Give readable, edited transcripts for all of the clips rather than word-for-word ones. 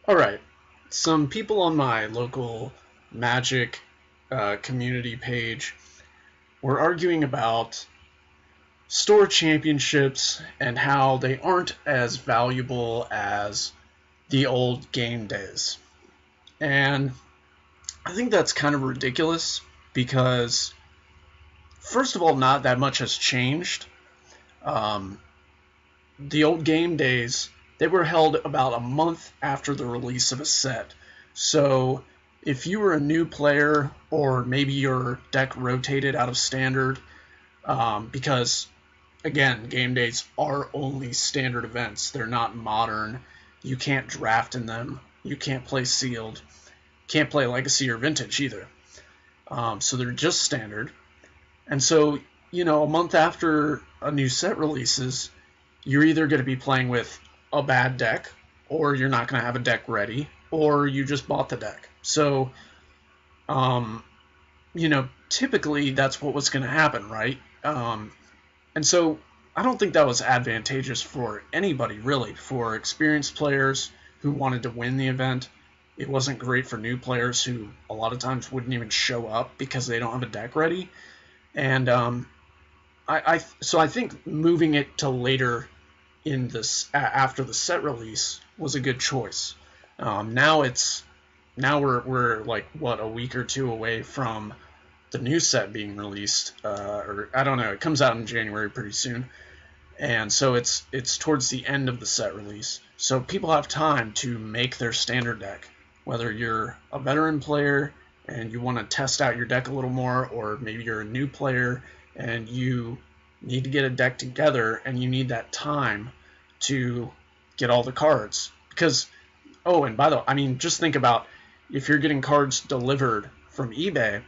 All right. Some people on my local Magic community page were arguing about store championships and how they aren't as valuable as the old game days. And I think that's kind of ridiculous because, first of all, not that much has changed. Um, the old game days, they were held about a month after the release of a set. So if you were a new player or maybe your deck rotated out of standard, because again, game days are only standard events. They're not modern. You can't draft in them. You can't play sealed. Can't play legacy or vintage either. So they're just standard. And so, a month after a new set releases, you're either going to be playing with a bad deck, or you're not going to have a deck ready, or you just bought the deck. So, um, typically that's what was going to happen, right? And so I don't think that was advantageous for anybody, really. For experienced players who wanted to win the event, it wasn't great for new players who a lot of times wouldn't even show up because they don't have a deck ready. And I think moving it to later in this after the set release was a good choice. Now we're like what, a week or two away from the new set being released, or I don't know. It comes out in January pretty soon, and so it's towards the end of the set release. So people have time to make their standard deck. Whether you're a veteran player and you want to test out your deck a little more, or maybe you're a new player and you need to get a deck together and you need that time to get all the cards. Because, oh, and by the way, I mean, just think about if you're getting cards delivered from eBay,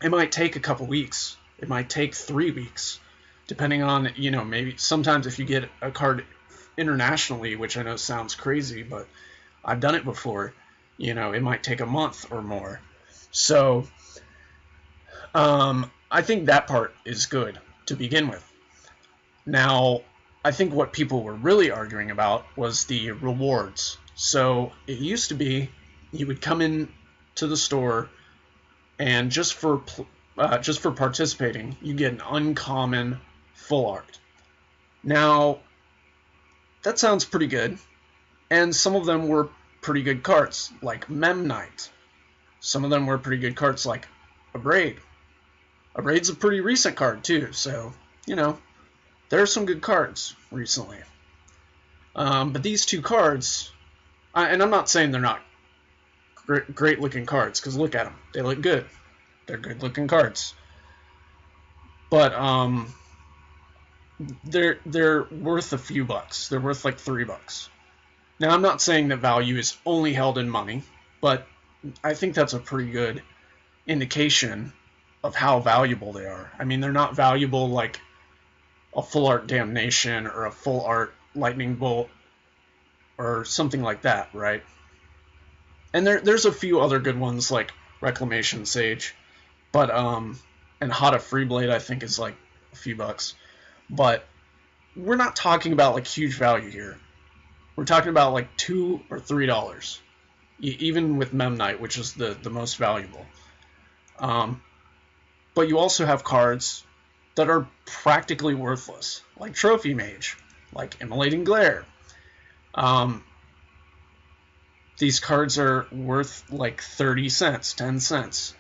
it might take a couple weeks. It might take 3 weeks, depending on, maybe sometimes if you get a card internationally, which I know sounds crazy, but I've done it before, it might take a month or more. So I think that part is good to begin with. Now, I think what people were really arguing about was the rewards. So it used to be you would come in to the store, and just for participating, you get an uncommon full art. Now, that sounds pretty good, and some of them were pretty good cards, like Mem Knight. Some of them were pretty good cards, like Abrade. Abrade's a pretty recent card too, so there are some good cards recently. But these two cards, and I'm not saying they're not great looking cards, because look at them, they look good. They're good looking cards. But they're worth a few bucks. They're worth like $3. Now, I'm not saying that value is only held in money, but I think that's a pretty good indication of how valuable they are. I mean, they're not valuable like a full art Damnation or a full art Lightning Bolt or something like that, right? And there's a few other good ones like Reclamation Sage, but and Hada Freeblade I think is like a few bucks. But we're not talking about like huge value here. We're talking about like $2 or $3, even with Mem Knight, which is the most valuable. But you also have cards that are practically worthless, like Trophy Mage, like Immolating Glare. Um, these cards are worth like 30 cents, 10 cents.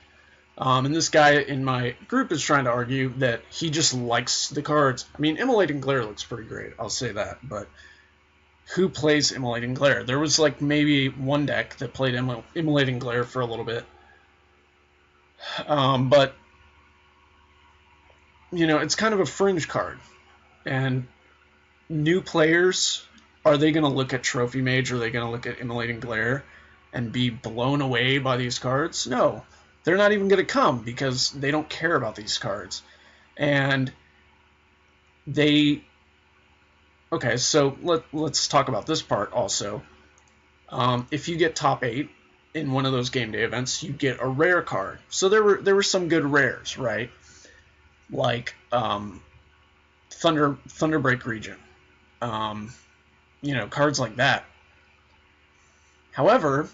And this guy in my group is trying to argue that he just likes the cards. I mean, Immolating Glare looks pretty great, I'll say that, but who plays Immolating Glare? There was like maybe one deck that played Immolating Glare for a little bit. But, it's kind of a fringe card. And new players, are they going to look at Trophy Mage, or are they going to look at Immolating Glare and be blown away by these cards? No. They're not even going to come because they don't care about these cards. And okay, so let's talk about this part also. If you get top 8 in one of those game day events, you get a rare card. So there were some good rares, right? Like Thunderbreak Region. Cards like that. However,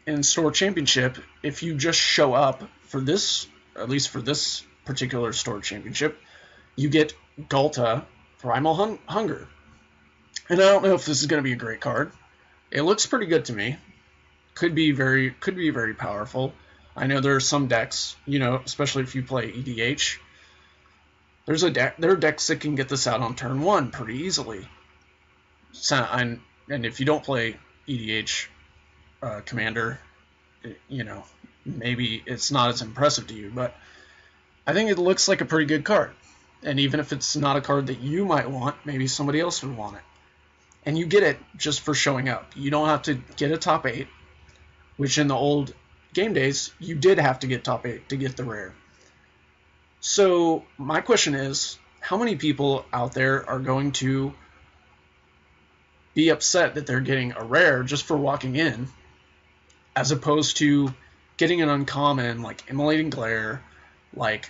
in Store Championship, if you just show up for this, at least for this particular Store Championship, you get Galta Primal Hunger. And I don't know if this is going to be a great card. It looks pretty good to me. Could be very powerful. I know there are some decks, especially if you play EDH. There are decks that can get this out on turn 1 pretty easily. And if you don't play EDH Commander, maybe it's not as impressive to you, but I think it looks like a pretty good card. And even if it's not a card that you might want, maybe somebody else would want it. And you get it just for showing up. You don't have to get a top 8, which in the old game days, you did have to get top 8 to get the rare. So my question is, how many people out there are going to be upset that they're getting a rare just for walking in, as opposed to getting an uncommon like Immolating Glare, like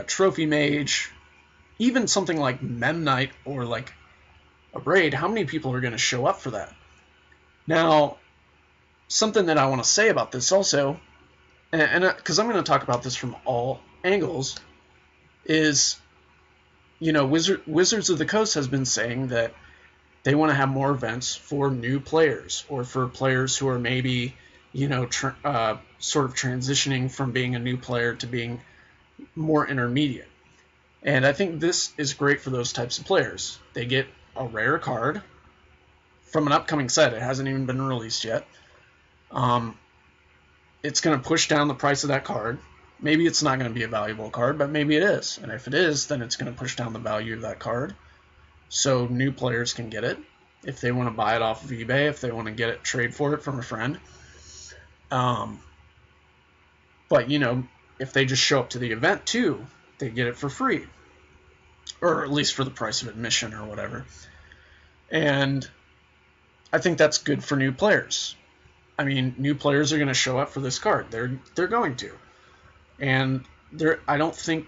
Trophy Mage, even something like Mem Knight or like a Braid? How many people are going to show up for that? Now, something that I want to say about this also, and because I'm going to talk about this from all angles, is, Wizards of the Coast has been saying that they want to have more events for new players, or for players who are maybe, sort of transitioning from being a new player to being more intermediate. And I think this is great for those types of players. They get a rare card from an upcoming set. It hasn't even been released yet. It's going to push down the price of that card. Maybe it's not going to be a valuable card, but maybe it is. And if it is, then it's going to push down the value of that card, so new players can get it if they want to buy it off of eBay, if they want to trade for it from a friend. But, if they just show up to the event too, they get it for free, or at least for the price of admission or whatever. And I think that's good for new players. I mean, new players are going to show up for this card. They're going to. And I don't think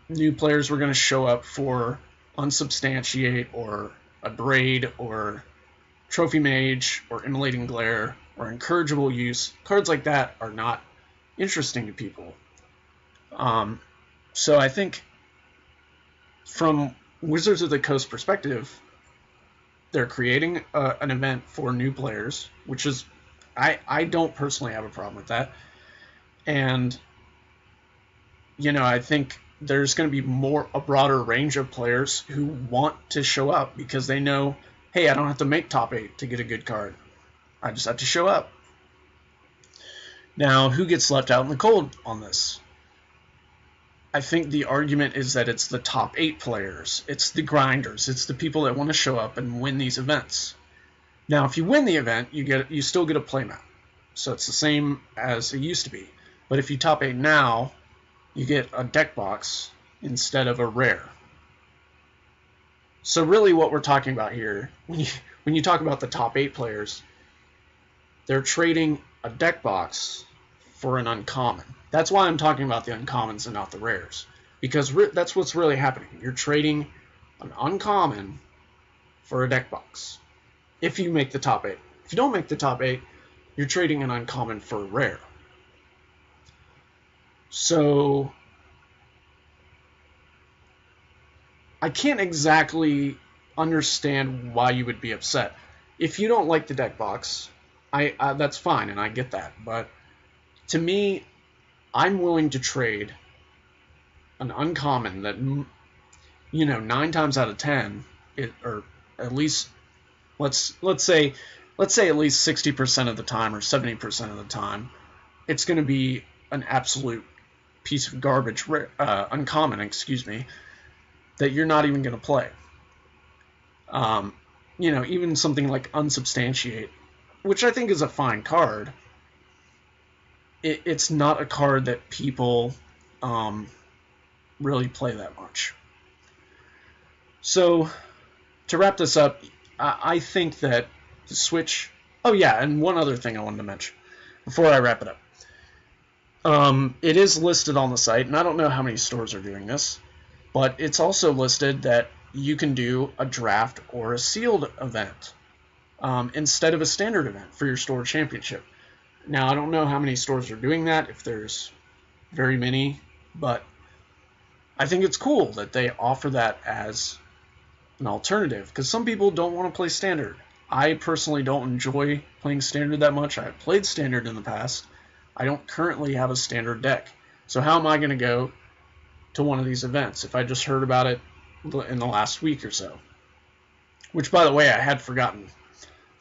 new players were going to show up for Unsubstantiate or a Braid or Trophy Mage or Immolating Glare or Incorrigible Use. Cards like that are not interesting to people. So I think from Wizards of the Coast perspective, they're creating an event for new players, which is, I don't personally have a problem with that. And, I think there's going to be a broader range of players who want to show up because they know, hey, I don't have to make top 8 to get a good card. I just have to show up. Now, who gets left out in the cold on this? I think the argument is that it's the top 8 players. It's the grinders. It's the people that want to show up and win these events. Now, if you win the event, you still get a playmat. So it's the same as it used to be. But if you top 8 now, you get a deck box instead of a rare. So really what we're talking about here, when you talk about the top 8 players, they're trading a deck box for an uncommon. That's why I'm talking about the uncommons and not the rares. Because that's what's really happening. You're trading an uncommon for a deck box. If you make the top 8. If you don't make the top 8, you're trading an uncommon for a rare. So I can't exactly understand why you would be upset. If you don't like the deck box, that's fine, and I get that. But to me, I'm willing to trade an uncommon that, 9 times out of 10, or at least let's say at least 60% of the time or 70% of the time, it's going to be an absolute piece of garbage, uncommon, that you're not even going to play. Even something like Unsubstantiate, which I think is a fine card, it's not a card that people really play that much. So, to wrap this up, I think that the Switch... Oh yeah, and one other thing I wanted to mention before I wrap it up. It is listed on the site, and I don't know how many stores are doing this, but it's also listed that you can do a draft or a sealed event instead of a standard event for your store championship. Now, I don't know how many stores are doing that, if there's very many, but I think it's cool that they offer that as an alternative, because some people don't want to play standard. I personally don't enjoy playing standard that much. I've played standard in the past. I don't currently have a standard deck. So how am I going to go to one of these events if I just heard about it in the last week or so? Which, by the way, I had forgotten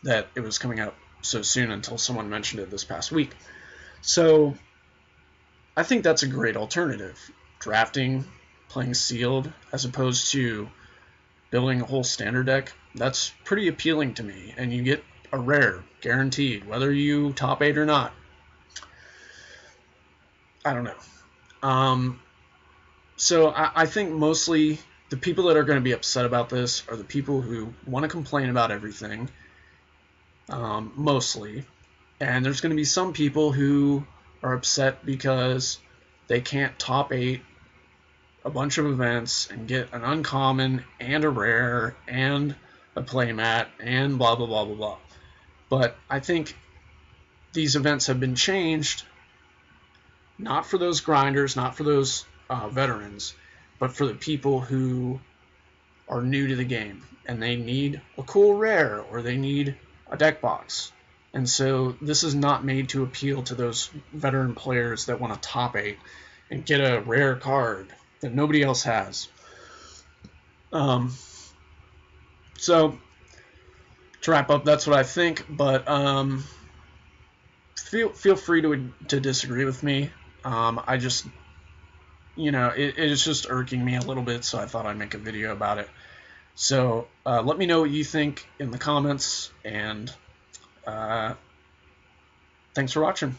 that it was coming out so soon until someone mentioned it this past week. So I think that's a great alternative. Drafting, playing sealed, as opposed to building a whole standard deck. That's pretty appealing to me. And you get a rare, guaranteed, whether you top 8 or not. I don't know. So I think mostly the people that are going to be upset about this are the people who want to complain about everything, mostly. And there's going to be some people who are upset because they can't top 8 a bunch of events and get an uncommon and a rare and a playmat and blah, blah, blah, blah, blah. But I think these events have been changed, not for those grinders, not for those veterans, but for the people who are new to the game and they need a cool rare or they need a deck box. And so this is not made to appeal to those veteran players that want to top 8 and get a rare card that nobody else has. So to wrap up, that's what I think. But feel free to disagree with me. I just, it is just irking me a little bit, so I thought I'd make a video about it. So let me know what you think in the comments, and thanks for watching.